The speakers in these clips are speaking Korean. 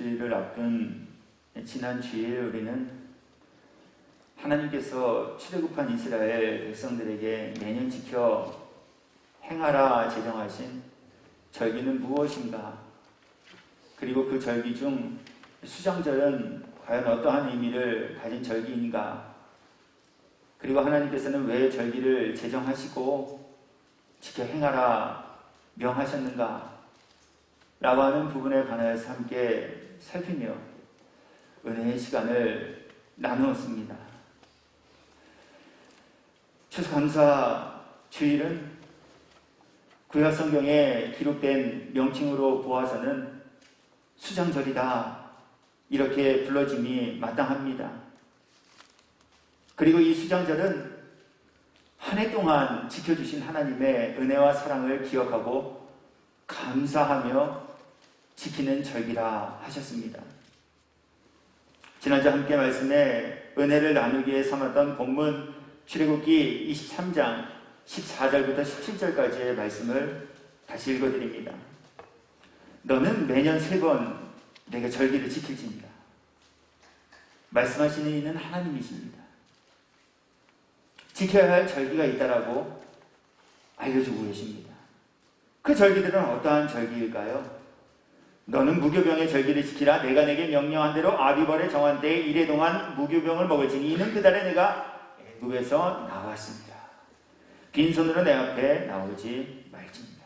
주일을 앞둔 지난 주일 우리는 하나님께서 출애굽한 이스라엘 백성들에게 매년 지켜 행하라 제정하신 절기는 무엇인가, 그리고 그 절기 중 수장절은 과연 어떠한 의미를 가진 절기인가, 그리고 하나님께서는 왜 절기를 제정하시고 지켜 행하라 명하셨는가 라고 하는 부분에 관하여서 함께 살피며 은혜의 시간을 나누었습니다. 추수감사 주일은 구약성경에 기록된 명칭으로 보아서는 수장절이다 이렇게 불러짐이 마땅합니다. 그리고 이 수장절은 한 해 동안 지켜주신 하나님의 은혜와 사랑을 기억하고 감사하며 지키는 절기라 하셨습니다. 지난주 함께 말씀에 은혜를 나누기에 삼았던 본문 출애굽기 23장 14절부터 17절까지의 말씀을 다시 읽어드립니다. 너는 매년 3번 내게 절기를 지킬지니라. 말씀하시는 이는 하나님이십니다. 지켜야 할 절기가 있다라고 알려주고 계십니다. 그 절기들은 어떠한 절기일까요? 너는 무교병의 절기를 지키라. 내가 내게 명령한 대로 아비벌에 정한 때에 이래 동안 무교병을 먹을지니 이는 그달에 내가 애굽에서 나왔습니다. 빈손으로 내 앞에 나오지 말지니라.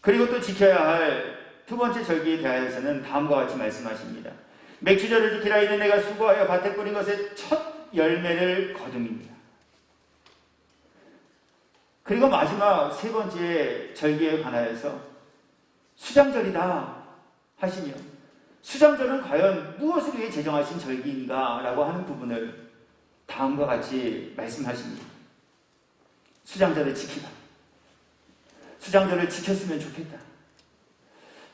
그리고 또 지켜야 할 두 번째 절기에 대하여서는 다음과 같이 말씀하십니다. 맥주절을 지키라. 이는 내가 수고하여 밭에 뿌린 것의 첫 열매를 거둠이니라. 그리고 마지막 세 번째 절기에 관하여서 수장절이다 하시며, 수장절은 과연 무엇을 위해 제정하신 절기인가 라고 하는 부분을 다음과 같이 말씀하십니다. 수장절을 지키라. 수장절을 지켰으면 좋겠다.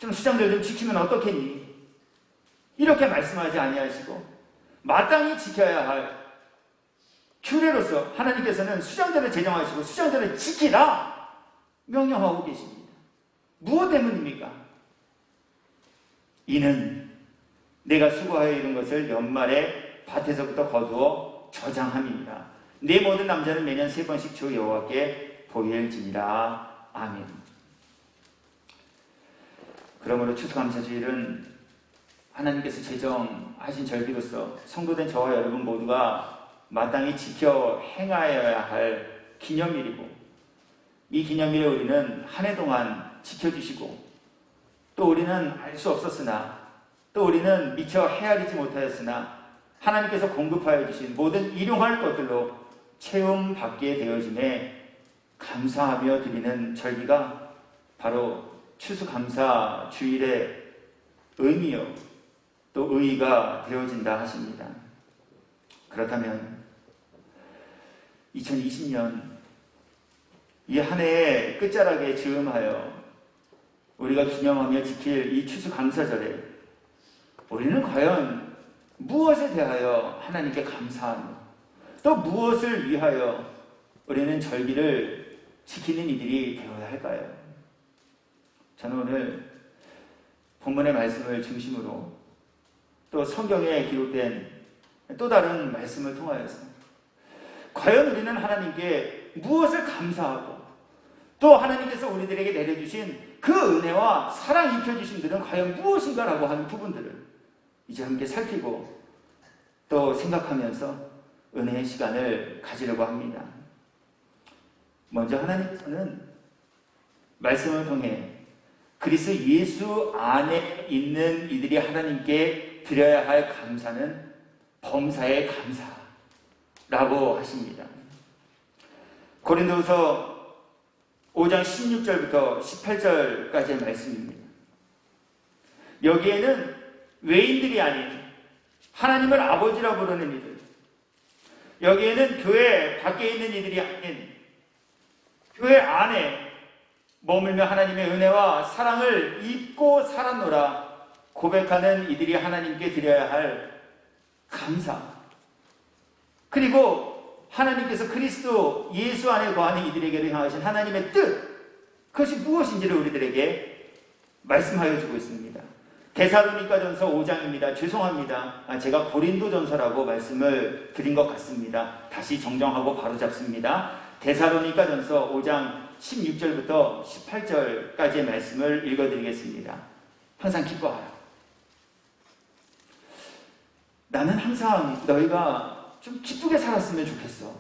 좀 수장절 좀 지키면 어떻겠니? 이렇게 말씀하지 아니하시고 마땅히 지켜야 할 규례로서 하나님께서는 수장절을 제정하시고 수장절을 지키라 명령하고 계십니다. 무엇 때문입니까? 이는 내가 수고하여 이룬 것을 연말에 밭에서부터 거두어 저장함이니라. 내 모든 남자는 매년 3번씩 주 여호와께 보일지니라. 아멘. 그러므로 추수감사주일은 하나님께서 제정하신 절기로서 성도된 저와 여러분 모두가 마땅히 지켜 행하여야 할 기념일이고, 이 기념일에 우리는 한 해 동안 지켜주시고, 또 우리는 알 수 없었으나, 또 우리는 미처 헤아리지 못하였으나 하나님께서 공급하여 주신 모든 일용할 것들로 채움받게 되어짐에 감사하며 드리는 절기가 바로 추수감사 주일의 의미요 또 의의가 되어진다 하십니다. 그렇다면 2020년 이 한 해의 끝자락에 즈음하여 우리가 기념하며 지킬 이 추수감사절에 우리는 과연 무엇에 대하여 하나님께 감사하며 또 무엇을 위하여 우리는 절기를 지키는 이들이 되어야 할까요? 저는 오늘 본문의 말씀을 중심으로 또 성경에 기록된 또 다른 말씀을 통하여서 과연 우리는 하나님께 무엇을 감사하고 또 하나님께서 우리들에게 내려주신 그 은혜와 사랑 입혀주심들은 과연 무엇인가라고 하는 부분들을 이제 함께 살피고 또 생각하면서 은혜의 시간을 가지려고 합니다. 먼저 하나님께서는 말씀을 통해 그리스도 예수 안에 있는 이들이 하나님께 드려야 할 감사는 범사의 감사라고 하십니다. 고린도후서 5장 16절부터 18절까지의 말씀입니다. 여기에는 외인들이 아닌 하나님을 아버지라 부르는 이들, 여기에는 교회 밖에 있는 이들이 아닌 교회 안에 머물며 하나님의 은혜와 사랑을 입고 살았노라 고백하는 이들이 하나님께 드려야 할 감사, 그리고 하나님께서 그리스도 예수 안에 거하는 이들에게로 향하신 하나님의 뜻, 그것이 무엇인지를 우리들에게 말씀하여 주고 있습니다. 데살로니가전서 5장입니다. 죄송합니다. 제가 고린도전서라고 말씀을 드린 것 같습니다. 다시 정정하고 바로 잡습니다. 데살로니가전서 5장 16절부터 18절까지의 말씀을 읽어드리겠습니다. 항상 기뻐하라. 나는 항상 너희가 좀 기쁘게 살았으면 좋겠어.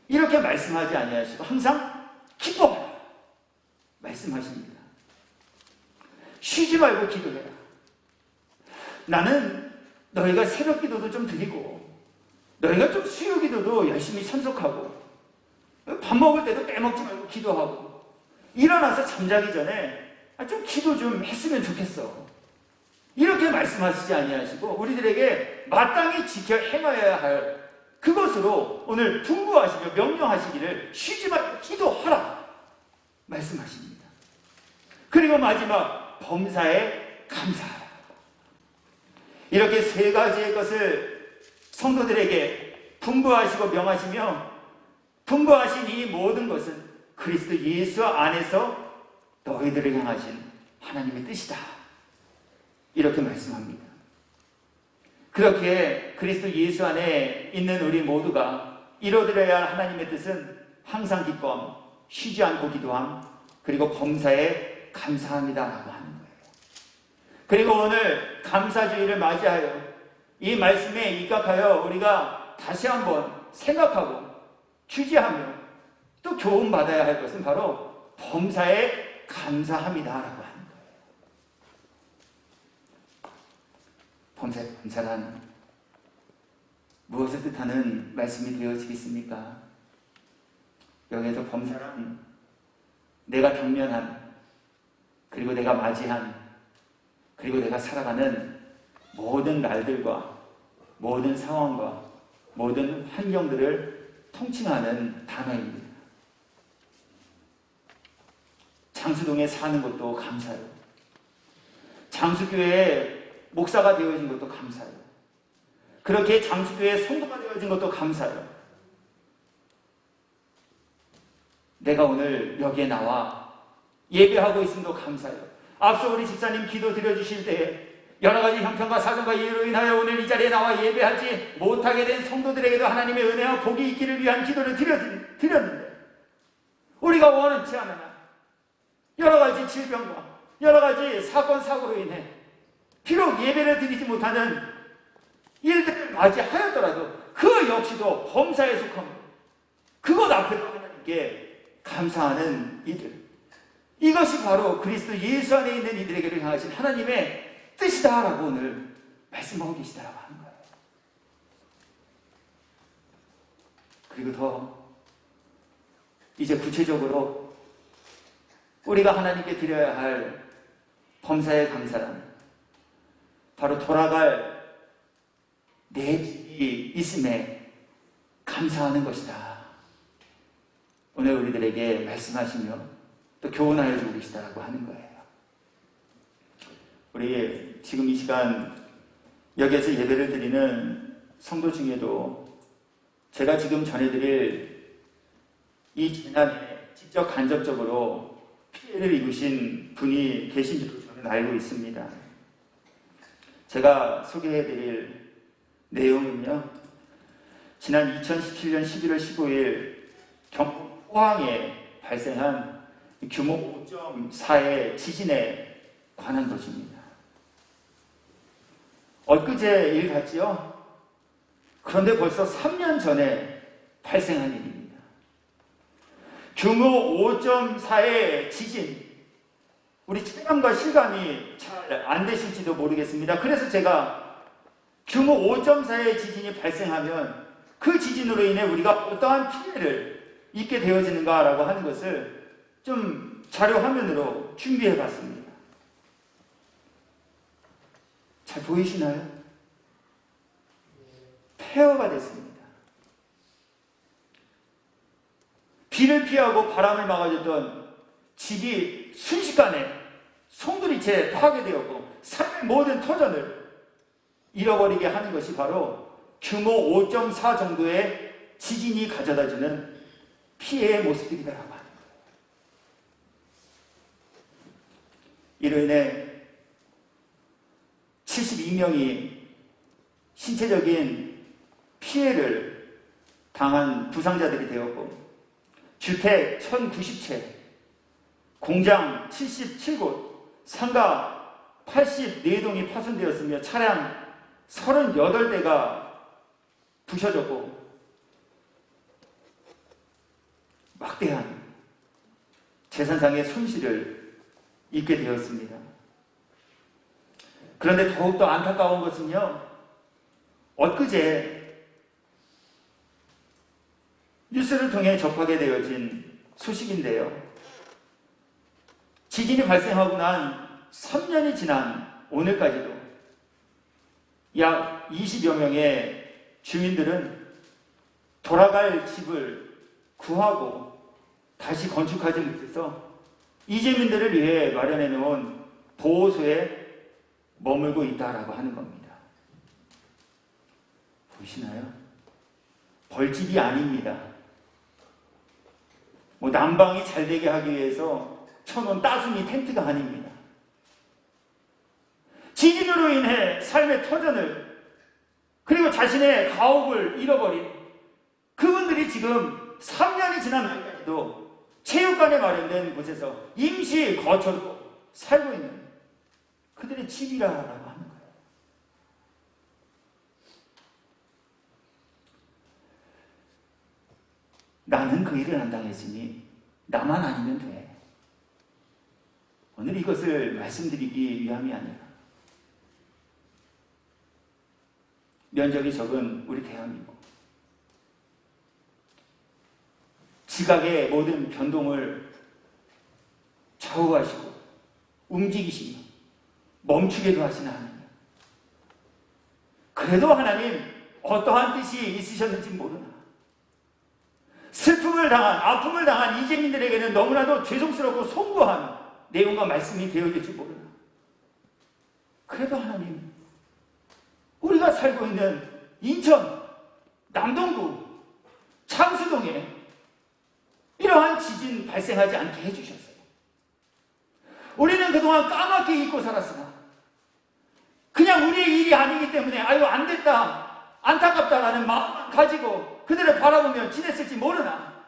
이렇게 말씀하지 아니하시고 항상 기뻐하라 말씀하십니다. 쉬지 말고 기도해라. 나는 너희가 새벽 기도도 좀 드리고 너희가 좀 수요 기도도 열심히 참석하고 밥 먹을 때도 빼먹지 말고 기도하고 일어나서 잠자기 전에 좀 기도 좀 했으면 좋겠어. 이렇게 말씀하시지 아니하시고 우리들에게 마땅히 지켜 행하여야 할 그것으로 오늘 분부하시며 명령하시기를 쉬지 말고 기도하라 말씀하십니다. 그리고 마지막 범사에 감사하라. 이렇게 세 가지의 것을 성도들에게 분부하시고 명하시며 분부하신 이 모든 것은 그리스도 예수 안에서 너희들을 향하신 하나님의 뜻이다. 이렇게 말씀합니다. 그렇게 그리스도 예수 안에 있는 우리 모두가 이루어드려야 할 하나님의 뜻은 항상 기뻐함, 쉬지 않고 기도함, 그리고 범사에 감사합니다라고 하는 거예요. 그리고 오늘 감사주의를 맞이하여 이 말씀에 입각하여 우리가 다시 한번 생각하고 취지하며 또 교훈받아야 할 것은 바로 범사에 감사합니다라고 하는 거예요. 범사에 감사란 무엇을 뜻하는 말씀이 되어지겠습니까? 여기에서 범사란 내가 당면한, 그리고 내가 맞이한, 그리고 내가 살아가는 모든 날들과 모든 상황과 모든 환경들을 통칭하는 단어입니다. 장수동에 사는 것도 감사요. 장수교회에 목사가 되어진 것도 감사요. 그렇게 장수교회의 성도가 되어진 것도 감사요. 내가 오늘 여기에 나와 예배하고 있음도 감사요. 앞서 우리 집사님 기도 드려주실 때에 여러 가지 형편과 사정과 이유로 인하여 오늘 이 자리에 나와 예배하지 못하게 된 성도들에게도 하나님의 은혜와 복이 있기를 위한 기도를 드렸는데 우리가 원치 않으나 여러 가지 질병과 여러 가지 사건 사고로 인해 비록 예배를 드리지 못하는 일들을 맞이하였더라도 그 역시도 범사에 속함으로 그것 앞에서 하나님께 감사하는 이들, 이것이 바로 그리스도 예수 안에 있는 이들에게를 향하신 하나님의 뜻이다라고 오늘 말씀하고 계시다라고 하는 거예요. 그리고 더 이제 구체적으로 우리가 하나님께 드려야 할 범사의 감사란 바로 돌아갈 내 집이 있음에 감사하는 것이다. 오늘 우리들에게 말씀하시며 또 교훈하여 주고 계시다라고 하는 거예요. 우리 지금 이 시간 여기에서 예배를 드리는 성도 중에도 제가 지금 전해드릴 이 재난에 직접 간접적으로 피해를 입으신 분이 계신 줄로 저는 알고 있습니다. 제가 소개해드릴 내용은요, 지난 2017년 11월 15일 경북 포항에 발생한 규모 5.4의 지진에 관한 것입니다. 엊그제 일 같지요? 그런데 벌써 3년 전에 발생한 일입니다. 규모 5.4의 지진, 우리 체감과 실감이 잘 안 되실지도 모르겠습니다. 그래서 제가 규모 5.4의 지진이 발생하면 그 지진으로 인해 우리가 어떠한 피해를 입게 되어지는가라고 하는 것을 좀 자료 화면으로 준비해 봤습니다. 잘 보이시나요? 폐허가 됐습니다. 비를 피하고 바람을 막아줬던 집이 순식간에 송두리째 파괴되었고 삶의 모든 터전을 잃어버리게 하는 것이 바로 규모 5.4 정도의 지진이 가져다주는 피해의 모습들이다라고 하는 거예요. 이로 인해 72명이 신체적인 피해를 당한 부상자들이 되었고, 주택 1090채, 공장 77곳, 상가 84동이 파손되었으며 차량 38대가 부셔졌고 막대한 재산상의 손실을 입게 되었습니다. 그런데 더욱더 안타까운 것은요, 엊그제 뉴스를 통해 접하게 되어진 소식인데요. 지진이 발생하고 난 3년이 지난 오늘까지도 약 20여 명의 주민들은 돌아갈 집을 구하고 다시 건축하지 못해서 이재민들을 위해 마련해 놓은 보호소에 머물고 있다라고 하는 겁니다. 보시나요? 벌집이 아닙니다. 난방이 잘 되게 하기 위해서 쳐놓은 따순이 텐트가 아닙니다. 지진으로 인해 삶의 터전을, 그리고 자신의 가옥을 잃어버린 그분들이 지금 3년이 지난 날까지도 체육관에 마련된 곳에서 임시 거처로 살고 있는 그들의 집이라고 하는 거예요. 나는 그 일을 안 당했으니 나만 아니면 돼. 오늘 이것을 말씀드리기 위함이 아니라, 면적이 적은 우리 대한민국, 지각의 모든 변동을 좌우하시고 움직이시며 멈추게도 하시는 하나님, 그래도 하나님 어떠한 뜻이 있으셨는지 모르나, 슬픔을 당한, 아픔을 당한 이재민들에게는 너무나도 죄송스럽고 송구한 내용과 말씀이 되어질지 모르나, 그래도 하나님, 우리가 살고 있는 인천, 남동구, 창수동에 이러한 지진 발생하지 않게 해주셨어요. 우리는 그동안 까맣게 잊고 살았으나 그냥 우리의 일이 아니기 때문에 아유 안 됐다, 안타깝다라는 마음만 가지고 그들을 바라보며 지냈을지 모르나,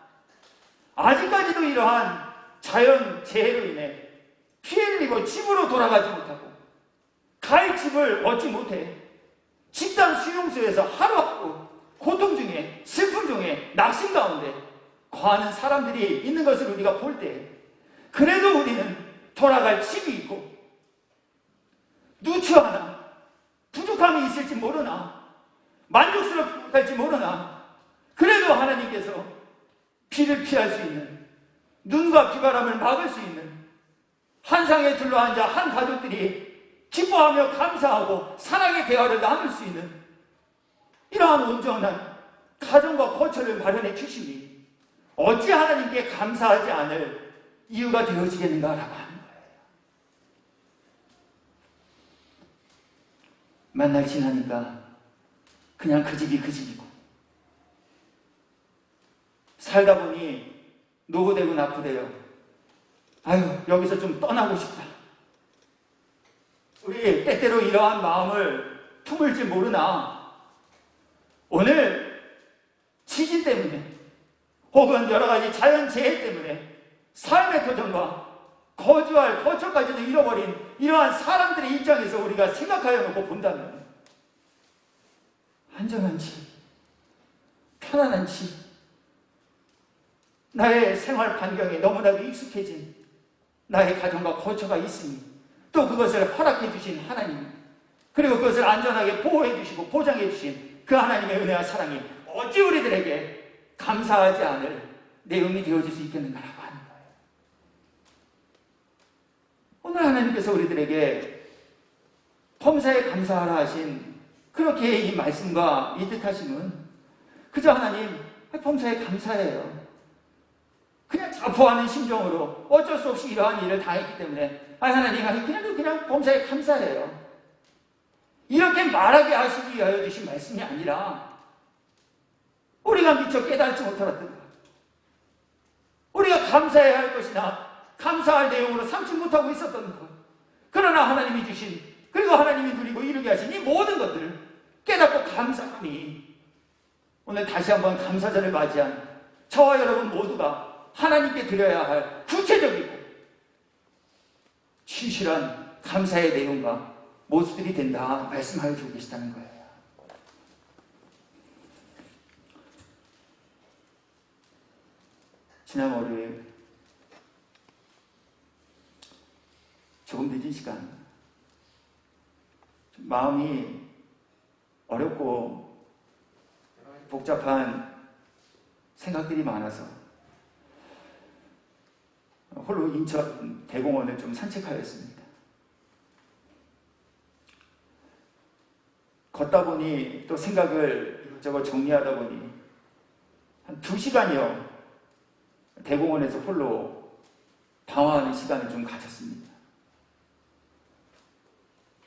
아직까지도 이러한 자연 재해로 인해 피해를 입고 집으로 돌아가지 못하고 갈 집을 얻지 못해 집단 수용소에서 하루하루 고통 중에, 슬픔 중에, 낙심 가운데 거하는 사람들이 있는 것을 우리가 볼 때, 그래도 우리는 돌아갈 집이 있고 누추 하나 부족함이 있을지 모르나, 만족스럽지 못할지 모르나, 그래도 하나님께서 비를 피할 수 있는, 눈과 비바람을 막을 수 있는, 한상에 둘러앉아 한 가족들이 기뻐하며 감사하고 사랑의 대화를 나눌 수 있는 이러한 온전한 가정과 거처를 마련해 주시니 어찌 하나님께 감사하지 않을 이유가 되어지겠는가라고 하는 거예요. 만날 지나니까 그냥 그 집이 그 집이고, 살다 보니 노후되고 나쁘대요. 아유, 여기서 좀 떠나고 싶다. 우리 때때로 이러한 마음을 품을지 모르나, 오늘 지진 때문에 혹은 여러 가지 자연재해 때문에 삶의 터전과 거주할 거처까지도 잃어버린 이러한 사람들의 입장에서 우리가 생각하여 놓고 본다면, 안전한 집, 편안한 집, 나의 생활 반경에 너무나도 익숙해진 나의 가정과 거처가 있으니, 또 그것을 허락해 주신 하나님, 그리고 그것을 안전하게 보호해 주시고 보장해 주신 그 하나님의 은혜와 사랑이 어찌 우리들에게 감사하지 않을 내용이 되어질 수 있겠는가라고 하는 거예요. 오늘 하나님께서 우리들에게 범사에 감사하라 하신 그렇게 이 말씀과 이 뜻하심은 그저 하나님 범사에 감사해요. 그냥 자포하는 심정으로 어쩔 수 없이 이러한 일을 당했기 때문에 하나님 그냥 범사에 감사해요. 이렇게 말하게 하시기 위하여 주신 말씀이 아니라, 우리가 미처 깨달지 못하였던 것, 우리가 감사해야 할 것이나 감사할 내용으로 삼지 못하고 있었던 것, 그러나 하나님이 주신, 그리고 하나님이 누리고 이루게 하신 이 모든 것들을 깨닫고 감사하니 오늘 다시 한번 감사절을 맞이한 저와 여러분 모두가 하나님께 드려야 할 구체적이고 진실한 감사의 내용과 모습들이 된다 말씀하여 주고 계시다는 거예요. 지난 월요일 조금 늦은 시간, 마음이 어렵고 복잡한 생각들이 많아서 홀로 인천 대공원을 좀 산책하였습니다. 걷다 보니 또 생각을 이것저것 정리하다 보니 한 2시간이요 대공원에서 홀로 방황하는 시간을 좀 가졌습니다.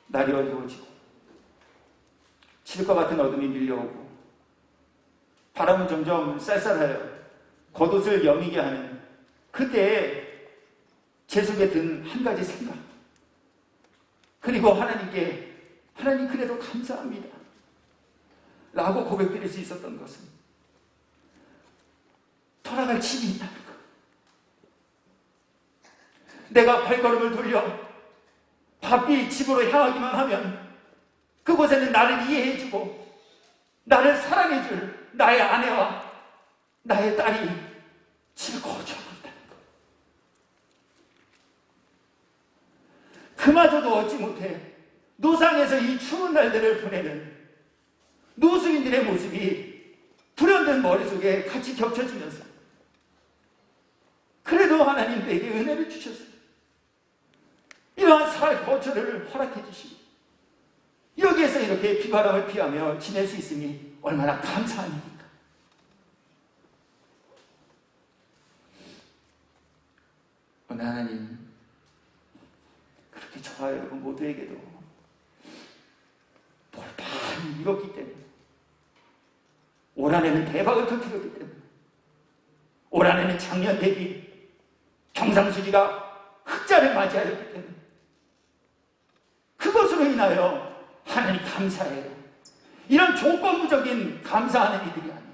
날이 어두워지고 칠 것 같은 어둠이 밀려오고 바람은 점점 쌀쌀하여 겉옷을 여미게 하는 그때에 제 속에 든 한 가지 생각, 그리고 하나님께 하나님 그래도 감사합니다 라고 고백드릴 수 있었던 것은 돌아갈 집이 있다는 것. 내가 발걸음을 돌려 바삐 집으로 향하기만 하면 그곳에는 나를 이해해주고 나를 사랑해줄 나의 아내와 나의 딸이 집에 거주하고 있다는 것. 그마저도 얻지 못해 노상에서 이 추운 날들을 보내는 노숙인들의 모습이 불현듯 머릿속에 같이 겹쳐지면서 그래도 하나님 내게 은혜를 주셨어요. 이러한 살 거처를 허락해 주시고 여기에서 이렇게 비바람을 피하며 지낼 수 있으니 얼마나 감사한 일입니까? 오늘 하나님 그렇게 저와 여러분 모두에게도 돌판이 이뤘기 때문에, 올 한해는 대박을 터뜨렸기 때문에, 올 한해는 작년 대비 경상수지가 흑자를 맞이하였기 때문에 그것으로 인하여 하나님 감사해요. 이런 조건부적인 감사하는 이들이 아니에요.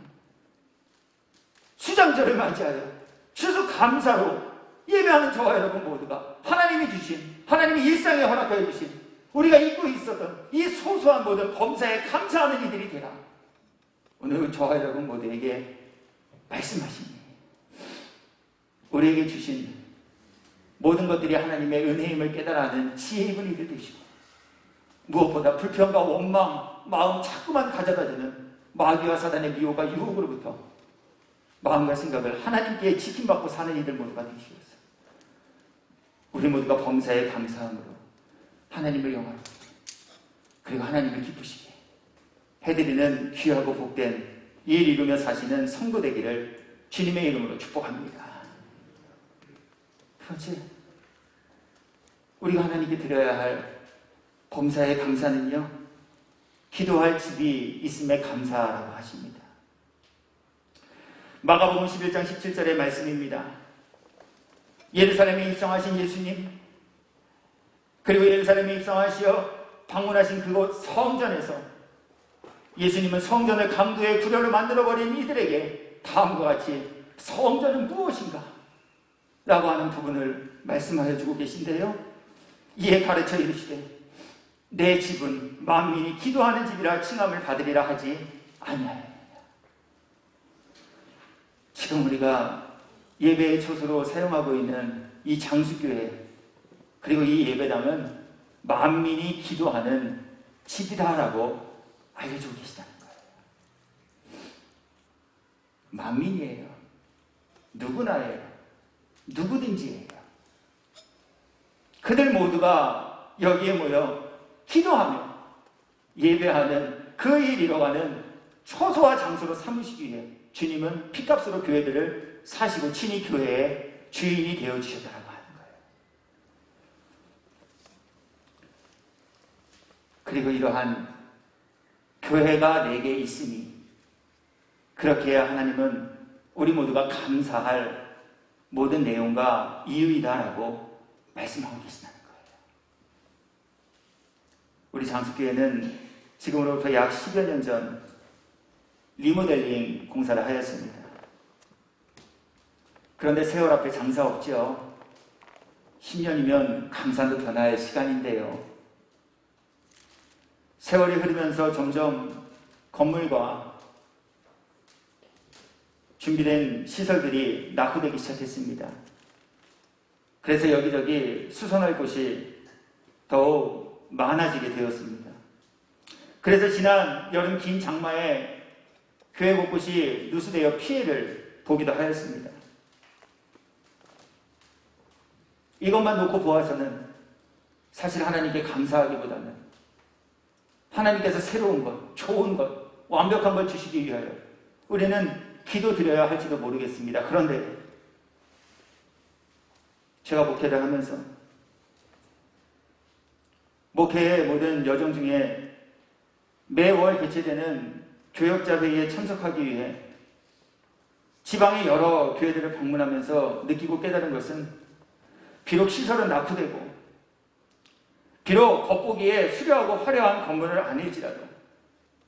수장절을 맞이하여 추수 감사로 예배하는 저와 여러분 모두가 하나님이 주신, 하나님이 일상에 허락하여 주신 우리가 잊고 있었던 이 소소한 모든 범사에 감사하는 이들이 되라. 오늘 저와 여러분 모두에게 말씀하십니다. 우리에게 주신 모든 것들이 하나님의 은혜임을 깨달아는 지혜 있는 이들 되시고, 무엇보다 불평과 원망, 마음 자꾸만 가져다주는 마귀와 사단의 미혹과 유혹으로부터 마음과 생각을 하나님께 지킴받고 사는 이들 모두가 되시옵소서. 우리 모두가 범사에 감사함으로 하나님을 영화롭게, 그리고 하나님을 기쁘시게 해드리는 귀하고 복된 일 이루며 사시는 성도 되기를 주님의 이름으로 축복합니다. 그렇지? 우리가 하나님께 드려야 할 범사의 감사는요, 기도할 집이 있음에 감사라고 하십니다. 마가복음 11장 17절의 말씀입니다. 예루살렘에 입성하신 예수님, 그리고 예루살렘에 입성하시어 방문하신 그곳 성전에서 예수님은 성전을 강도의 구려로 만들어버린 이들에게 다음과 같이 성전은 무엇인가? 라고 하는 부분을 말씀하여 주고 계신데요, 이에 가르쳐 이르시되 내 집은 만민이 기도하는 집이라 칭함을 받으리라 하지 아니하였느냐. 지금 우리가 예배의 초소로 사용하고 있는 이 장수교회, 그리고 이 예배당은 만민이 기도하는 집이다라고 알려주고 계시다는 거예요. 만민이에요. 누구나예요. 누구든지예요. 그들 모두가 여기에 모여 기도하며 예배하는 그 일 이뤄가는 초소와 장소로 삼으시기 위해 주님은 피값으로 교회들을 사시고 친히 교회의 주인이 되어주셨다고 하는 거예요. 그리고 이러한 교회가 내게 있으니 그렇게 해야 하나님은 우리 모두가 감사할 모든 내용과 이유이다라고 말씀하고 계신다는 거예요. 우리 장수교회는 지금으로부터 약 10여 년 전 리모델링 공사를 하였습니다. 그런데 세월 앞에 장사 없죠. 10년이면 강산도 변화의 시간인데요. 세월이 흐르면서 점점 건물과 준비된 시설들이 낙후되기 시작했습니다. 그래서 여기저기 수선할 곳이 더욱 많아지게 되었습니다. 그래서 지난 여름 긴 장마에 교회 곳곳이 누수되어 피해를 보기도 하였습니다. 이것만 놓고 보아서는 사실 하나님께 감사하기보다는 하나님께서 새로운 것, 좋은 것, 완벽한 걸 주시기 위하여 우리는 기도드려야 할지도 모르겠습니다. 그런데 제가 목회를 하면서 목회의 모든 여정 중에 매월 개최되는 교역자 회의에 참석하기 위해 지방의 여러 교회들을 방문하면서 느끼고 깨달은 것은 비록 시설은 낙후되고 비록 겉보기에 수려하고 화려한 건물을 아닐지라도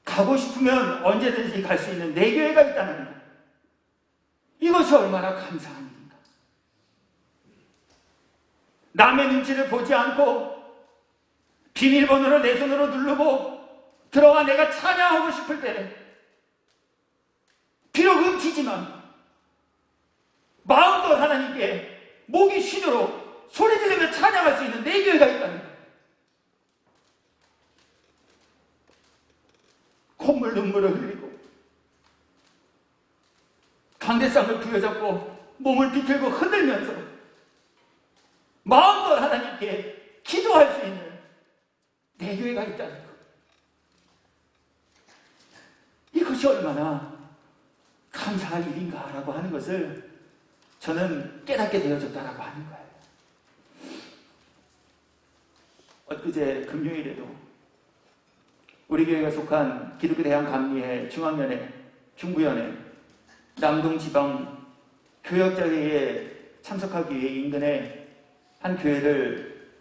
가고 싶으면 언제든지 갈 수 있는 내 교회가 있다는 것, 이것이 얼마나 감사한 일인가. 남의 눈치를 보지 않고 비밀번호를 내 손으로 누르고 들어가 내가 찬양하고 싶을 때 비록 음치지만 마음껏 하나님께 목이 쉬도록 소리 지르며 찬양할 수 있는 내 교회가 있다는 것. 콧물 눈물을 흘리고 강대상을 부여잡고 몸을 비틀고 흔들면서 마음껏 하나님께 기도할 수 있는 내 교회가 있다는 것. 이것이 얼마나 감사할 일인가라고 하는 것을 저는 깨닫게 되어졌다라고 하는 거예요. 엊그제 금요일에도 우리 교회가 속한 기독교 대한감리회 중앙연회 중부연회 남동지방 교역자회의에 참석하기 위해 인근의 한 교회를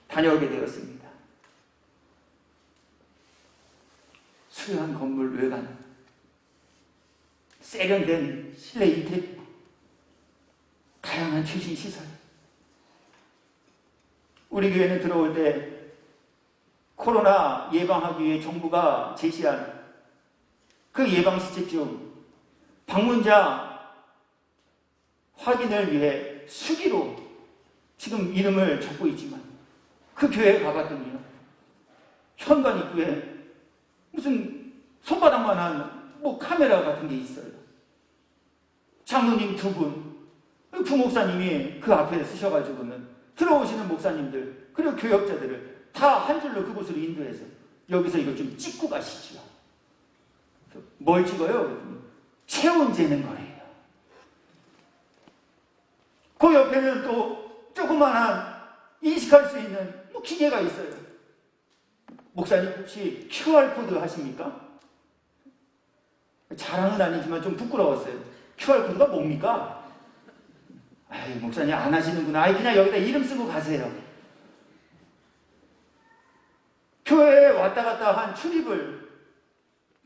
다녀오게 되었습니다. 수려한 건물 외관, 세련된 실내 인테리어, 다양한 최신 시설. 우리 교회는 들어올 때 코로나 예방하기 위해 정부가 제시한 그 예방시책 중 방문자 확인을 위해 수기로 지금 이름을 적고 있지만 그 교회에 가봤더니요, 현관 입구에 무슨 손바닥만한 카메라 같은 게 있어요. 장로님 2분, 부목사님이 그 앞에 쓰셔가지고는 들어오시는 목사님들 그리고 교역자들을 다 한 줄로 그곳으로 인도해서 여기서 이걸 좀 찍고 가시죠. 뭘 찍어요? 체온 재는 거예요. 그 옆에는 또 조그만한 인식할 수 있는 기계가 있어요. 목사님 혹시 QR코드 하십니까? 자랑은 아니지만 좀 부끄러웠어요. QR코드가 뭡니까? 아이, 목사님 안 하시는구나. 아이, 그냥 여기다 이름 쓰고 가세요. 교회에 왔다 갔다 한 출입을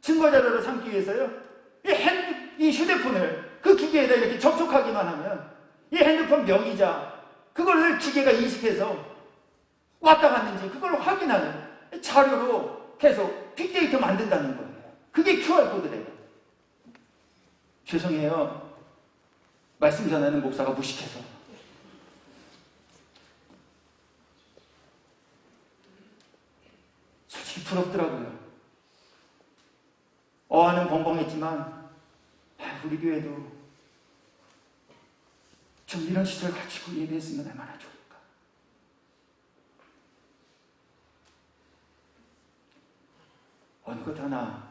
증거자료로 삼기 위해서요, 이 휴대폰을 그 기계에다 이렇게 접촉하기만 하면 이 핸드폰 명의자 그걸 기계가 인식해서 왔다 갔는지 그걸 확인하는 자료로 계속 빅데이터 만든다는 거예요. 그게 QR코드래요. 죄송해요. 말씀 전하는 목사가 무식해서. 솔직히 부럽더라고요. 어안은 벙벙했지만 우리 교회도 좀 이런 시설 갖추고 예배했으면 얼마나 좋을까. 어느 것 하나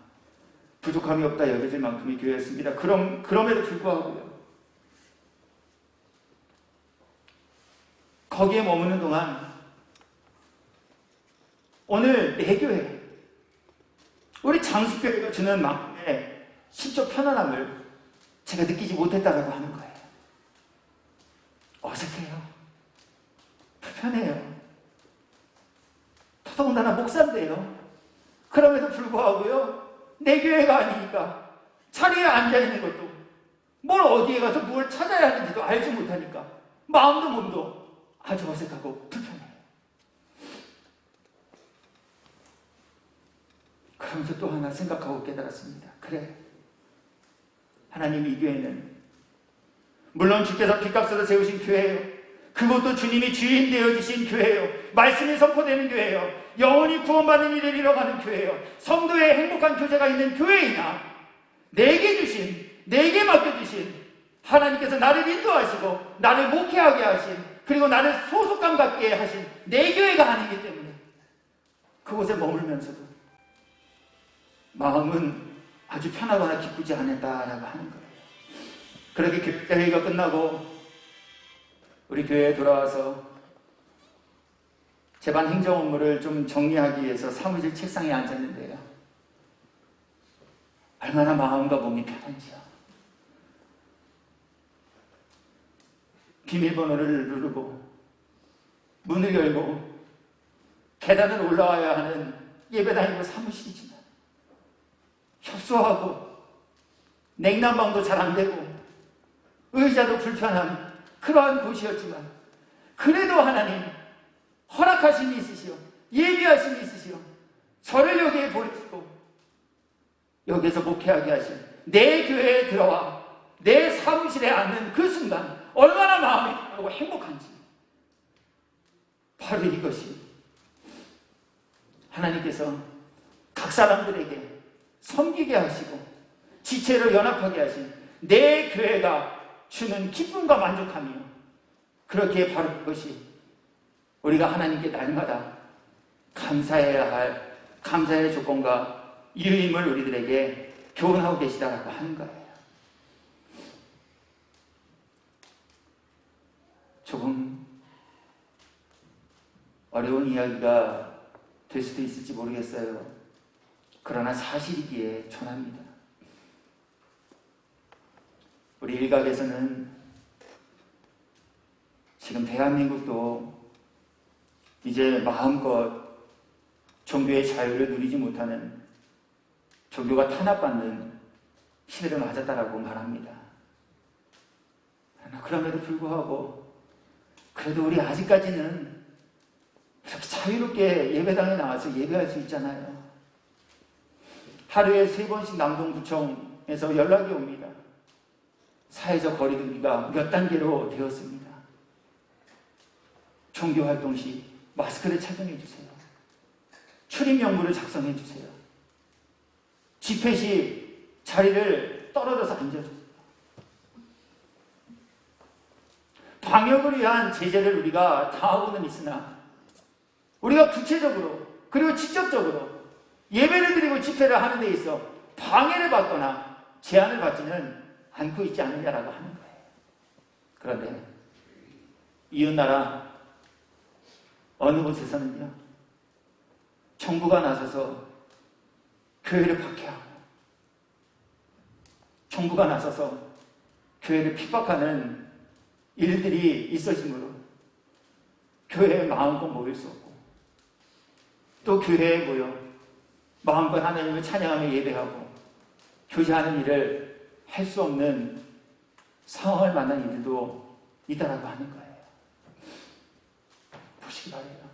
부족함이 없다 여겨질 만큼의 교회였습니다. 그럼에도 불구하고요, 거기에 머무는 동안 오늘 내 교회, 우리 장수교회가 주는 마음의 심적 편안함을 제가 느끼지 못했다라고 하는 거예요. 어색해요. 불편해요. 더군다나 목사인데요. 그럼에도 불구하고요, 내 교회가 아니니까 자리에 앉아있는 것도, 뭘 어디에 가서 뭘 찾아야 하는지도 알지 못하니까 마음도 몸도 아주 어색하고 불편해요. 그러면서 또 하나 생각하고 깨달았습니다. 그래, 하나님, 이 교회는 물론 주께서 빚값으로 세우신 교회예요. 그것도 주님이 주인 되어주신 교회예요. 말씀이 선포되는 교회예요. 영혼이 구원받는 일을 이뤄가는 교회예요. 성도의 행복한 교제가 있는 교회이나, 내게 맡겨주신 하나님께서 나를 인도하시고 나를 목회하게 하신, 그리고 나를 소속감 갖게 하신 내 교회가 아니기 때문에 그곳에 머물면서도 마음은 아주 편하거나 기쁘지 않았다라고 하는 거예요. 그렇게 교회가 끝나고 우리 교회에 돌아와서 제반 행정 업무를 좀 정리하기 위해서 사무실 책상에 앉았는데요, 얼마나 마음과 몸이 편한지요. 비밀번호를 누르고 문을 열고 계단을 올라와야 하는 예배당이고 사무실이지만, 협소하고 냉난방도 잘 안 되고 의자도 불편한 그러한 곳이었지만, 그래도 하나님 허락하심이 있으시오, 예비하심이 있으시오, 저를 여기에 보내시고 여기에서 목회하게 하신 내 교회에 들어와 내 사무실에 앉는 그 순간 얼마나 마음이 편하고 행복한지, 바로 이것이 하나님께서 각 사람들에게 섬기게 하시고 지체로 연합하게 하신 내 교회가 주는 기쁨과 만족함이요, 그렇기에 바로 그것이 우리가 하나님께 날마다 감사해야 할 감사의 조건과 이유임을 우리들에게 교훈하고 계시다라고 하는 거예요. 조금 어려운 이야기가 될 수도 있을지 모르겠어요. 그러나 사실이기에 전합니다. 우리 일각에서는 지금 대한민국도 이제 마음껏 종교의 자유를 누리지 못하는, 종교가 탄압받는 시대를 맞았다라고 말합니다. 그러나 그럼에도 불구하고 그래도 우리 아직까지는 이렇게 자유롭게 예배당에 나와서 예배할 수 있잖아요. 하루에 3번씩 남동구청에서 연락이 옵니다. 사회적 거리두기가 몇 단계로 되었습니다. 종교활동 시 마스크를 착용해 주세요. 출입명부를 작성해 주세요. 집회 시 자리를 떨어져서 앉아주세요. 방역을 위한 제재를 우리가 당하고는 있으나, 우리가 구체적으로 그리고 직접적으로 예배를 드리고 집회를 하는 데 있어 방해를 받거나 제한을 받지는 않고 있지 않느냐라고 하는 거예요. 그런데 이웃나라 어느 곳에서는요, 정부가 나서서 교회를 박해하고, 정부가 나서서 교회를 핍박하는 일들이 있어지므로 교회에 마음껏 모일 수 없고, 또 교회에 모여 마음껏 하나님을 찬양하며 예배하고 교제하는 일을 할 수 없는 상황을 만난 이들도 있다라고 하는 거예요. 보시기 바래요.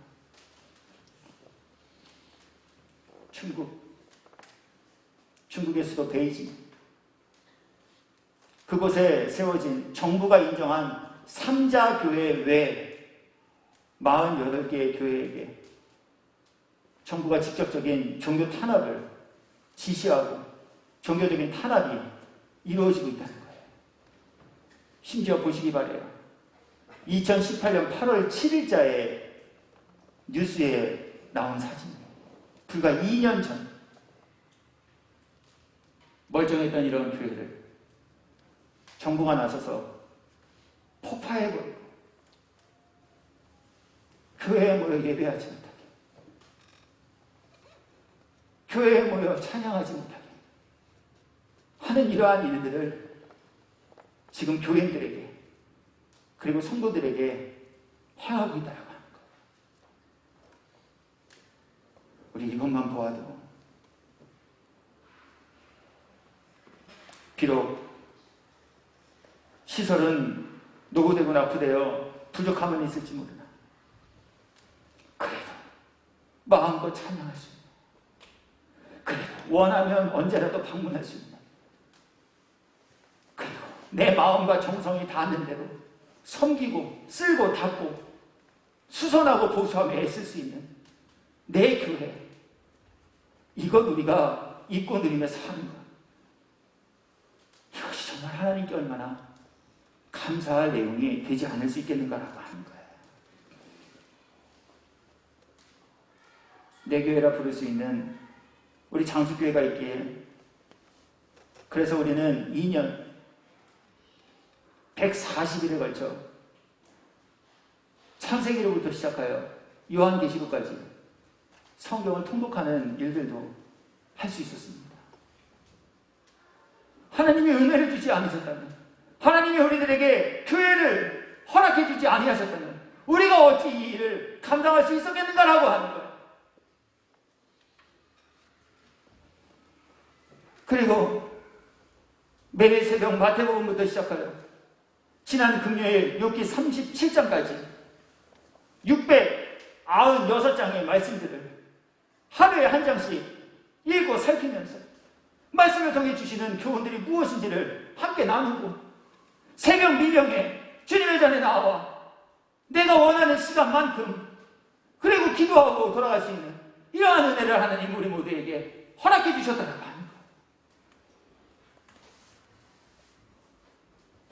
중국의 수도 베이징, 그곳에 세워진 정부가 인정한 3자 교회 외 48개의 교회에게 정부가 직접적인 종교 탄압을 지시하고 종교적인 탄압이 이루어지고 있다는 거예요. 심지어 보시기 바래요. 2018년 8월 7일자에 뉴스에 나온 사진이에요. 불과 2년 전 멀쩡했던 이런 교회를 정부가 나서서 폭파해버리고 교회에 모여 예배하지 못하게, 교회에 모여 찬양하지 못하게 하는 이러한 일들을 지금 교인들에게 그리고 성도들에게 행하고 있다고 하는 거예요. 우리 이것만 보아도 비록 시설은 노후되고 낙후되어 부족함은 있을지 모르나 그래도 마음껏 찬양할 수 있는, 그래도 원하면 언제라도 방문할 수 있는, 그리고 내 마음과 정성이 닿는 대로 섬기고 쓸고 닦고 수선하고 보수하며 애쓸 수 있는 내 교회, 이것 우리가 입고 누리며 사는 것, 이것이 정말 하나님께 얼마나 감사할 내용이 되지 않을 수 있겠는가라고 하는 거예요. 내 교회라 부를 수 있는 우리 장수교회가 있기에, 그래서 우리는 2년 140일에 걸쳐 창세기로부터 시작하여 요한계시록까지 성경을 통독하는 일들도 할 수 있었습니다. 하나님이 은혜를 주지 않으셨다면, 하나님이 우리들에게 교회를 허락해 주지 아니하셨다면 우리가 어찌 이 일을 감당할 수 있었겠는가라고 하는 거예요. 그리고 매일 새벽 마태복음부터 시작하여 지난 금요일 욥기 37장까지 696장의 말씀들을 하루에 한 장씩 읽고 살피면서 말씀을 통해 주시는 교훈들이 무엇인지를 함께 나누고, 새벽 미명에 주님의 전에 나와 내가 원하는 시간만큼 그리고 기도하고 돌아갈 수 있는 이러한 은혜를 하나님 우리 모두에게 허락해 주셨다라고 하는 것,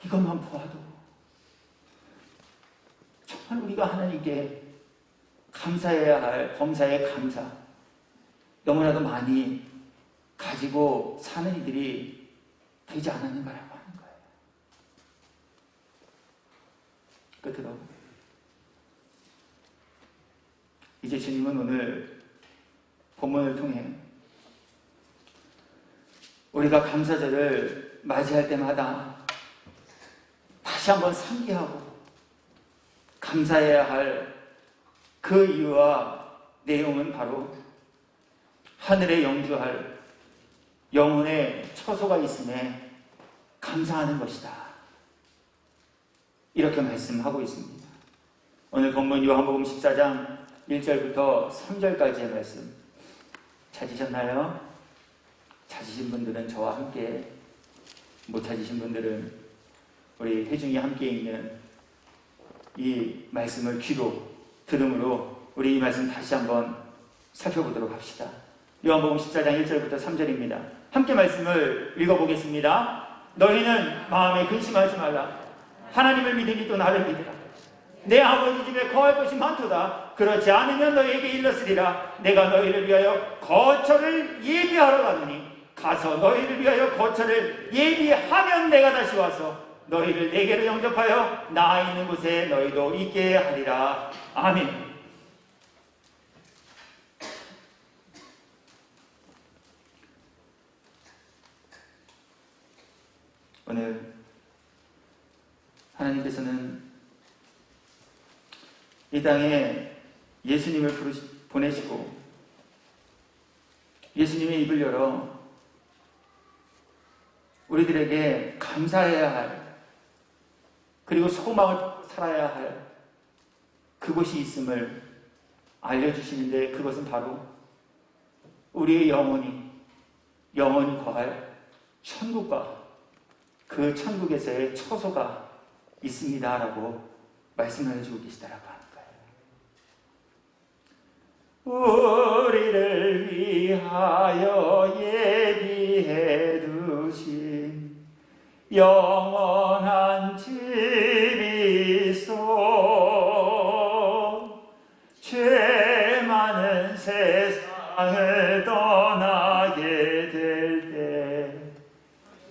이것만 보아도 정말 우리가 하나님께 감사해야 할 범사의 감사, 너무나도 많이 가지고 사는 이들이 되지 않았는가라고 하는 거예요. 끝으로 이제 주님은 오늘 본문을 통해 우리가 감사절을 맞이할 때마다 다시 한번 상기하고 감사해야 할 그 이유와 내용은 바로 하늘에 영주할 영혼의 처소가 있음에 감사하는 것이다, 이렇게 말씀하고 있습니다. 오늘 본문 요한복음 14장 1절부터 3절까지의 말씀 찾으셨나요? 찾으신 분들은 저와 함께, 못 찾으신 분들은 우리 회중이 함께 읽는 이 말씀을 귀로 들음으로 우리 이 말씀 다시 한번 살펴보도록 합시다. 요한복음 14장 1절부터 3절입니다. 함께 말씀을 읽어보겠습니다. 너희는 마음에 근심하지 말라. 하나님을 믿으니 또 나를 믿으라. 내 아버지 집에 거할 것이 많도다. 그렇지 않으면 너희에게 일렀으리라. 내가 너희를 위하여 거처를 예비하러 가노니 가서 너희를 위하여 거처를 예비하면 내가 다시 와서 너희를 내게로 영접하여 나 있는 곳에 너희도 있게 하리라. 아멘. 오늘 하나님께서는 이 땅에 예수님을 보내시고 예수님의 입을 열어 우리들에게 감사해야 할, 그리고 소망을 살아야 할 그곳이 있음을 알려주시는데, 그것은 바로 우리의 영혼이 거할 천국과 그 천국에서의 처소가 있습니다라고 말씀을 해주고 계시다라고 하는 거예요. 우리를 위하여 예비해 두신 영원한 집이 있어 죄 많은 세상을 떠나게 될 때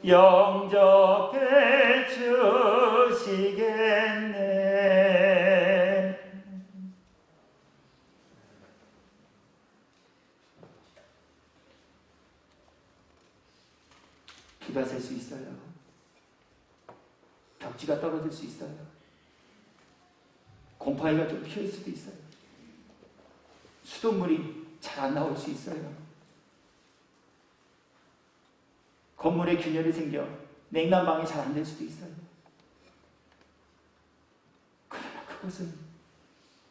영접해 주시겠네. 비가 셀 수 있어요. 벽지가 떨어질 수 있어요. 곰팡이가 좀 피할 수도 있어요. 수돗물이 차 잘 안 나올 수 있어요. 건물에 균열이 생겨 냉난방이 잘 안 될 수도 있어요. 그러나 그것은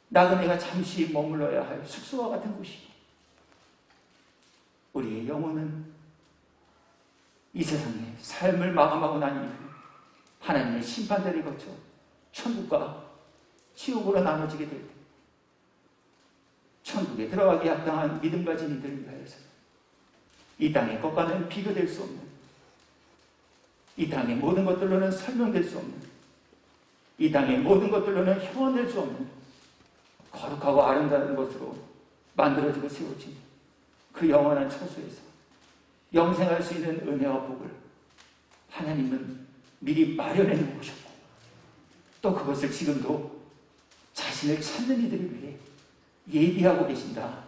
나그네가 잠시 머물러야 할 숙소와 같은 곳이고, 우리의 영혼은 이 세상에 삶을 마감하고 난 이후 하나님의 심판대를 거쳐 천국과 지옥으로 나눠지게 될 때, 천국에 들어가기 합당한 믿음 가진 이들을 위하여서 이 땅의 것과는 비교될 수 없는, 이 땅의 모든 것들로는 설명될 수 없는, 이 땅의 모든 것들로는 흉언될 수 없는 거룩하고 아름다운 것으로 만들어지고 세워진 그 영원한 처소에서 영생할 수 있는 은혜와 복을 하나님은 미리 마련해 놓으셨고, 또 그것을 지금도 자신을 찾는 이들을 위해 예비하고 계신다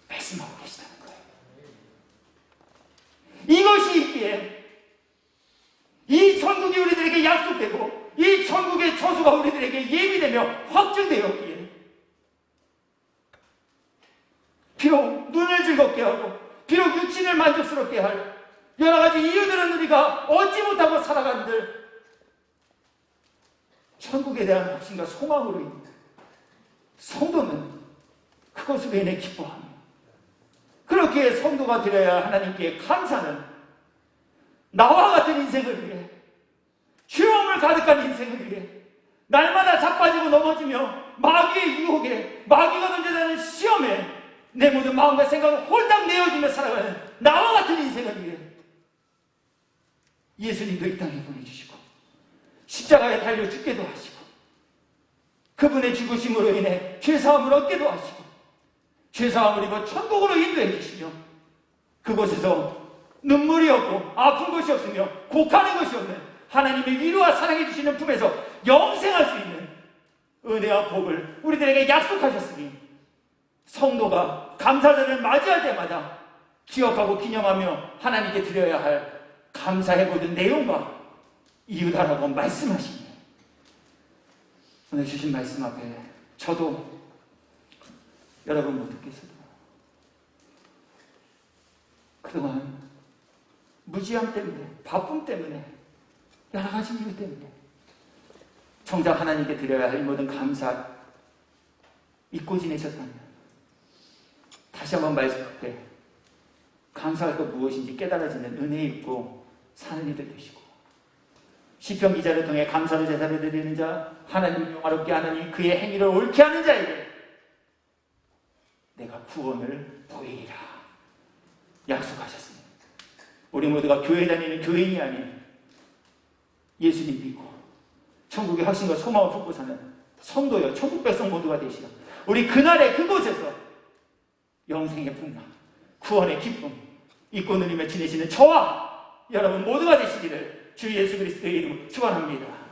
말씀하고 계시다는 거예요. 이것이 있기에 이 천국이 우리들에게 약속되고 이 천국의 처소가 우리들에게 예비되며 확증되었기에 비록 눈을 즐겁게 하고 비록 육신을 만족스럽게 할 여러 가지 이유들은 우리가 얻지 못하고 살아간들, 천국에 대한 확신과 소망으로 인해 성도는 그것으로 인해 기뻐하며, 그렇게 성도가 드려야 하나님께 감사는 나와 같은 인생을 위해, 죄업을 가득한 인생을 위해, 날마다 자빠지고 넘어지며 마귀의 유혹에, 마귀가 던져내는 시험에 내 모든 마음과 생각을 홀딱 내어주며 살아가는 나와 같은 인생을 위해 예수님도 이 땅에 보내주시고 십자가에 달려 죽게도 하시고, 그분의 죽으심으로 인해 죄사함을 얻게도 하시고 죄사함을 입어 천국으로 인도해 주시며, 그곳에서 눈물이 없고 아픈 것이 없으며 곡하는 것이 없는 하나님의 위로와 사랑해 주시는 품에서 영생할 수 있는 은혜와 복을 우리들에게 약속하셨으니, 성도가 감사절을 맞이할 때마다 기억하고 기념하며 하나님께 드려야 할 감사해보는 내용과 이유다라고 말씀하시니, 오늘 주신 말씀 앞에 저도 여러분 모두께서도 그동안 무지함 때문에, 바쁨 때문에, 여러 가지 이유 때문에 정작 하나님께 드려야 할 모든 감사 잊고 지내셨다면 다시 한번 말씀 앞에 감사할 것 무엇인지 깨달아지는 은혜 있고 사는 이들 되시고, 시편 기자를 통해 감사로 제사를 드리는 자, 하나님을 영화롭게 하느니 그의 행위를 옳게 하는 자에게 내가 구원을 보이리라 약속하셨습니다. 우리 모두가 교회 다니는 교인이 아닌 예수님 믿고 천국의 확신과 소망을 품고 사는 성도여 천국 백성 모두가 되시라. 우리 그날의 그곳에서 영생의 풍랑, 구원의 기쁨 잊고 누리며 지내시는 저와 여러분 모두가 되시기를 주 예수 그리스도의 이름으로 축원합니다.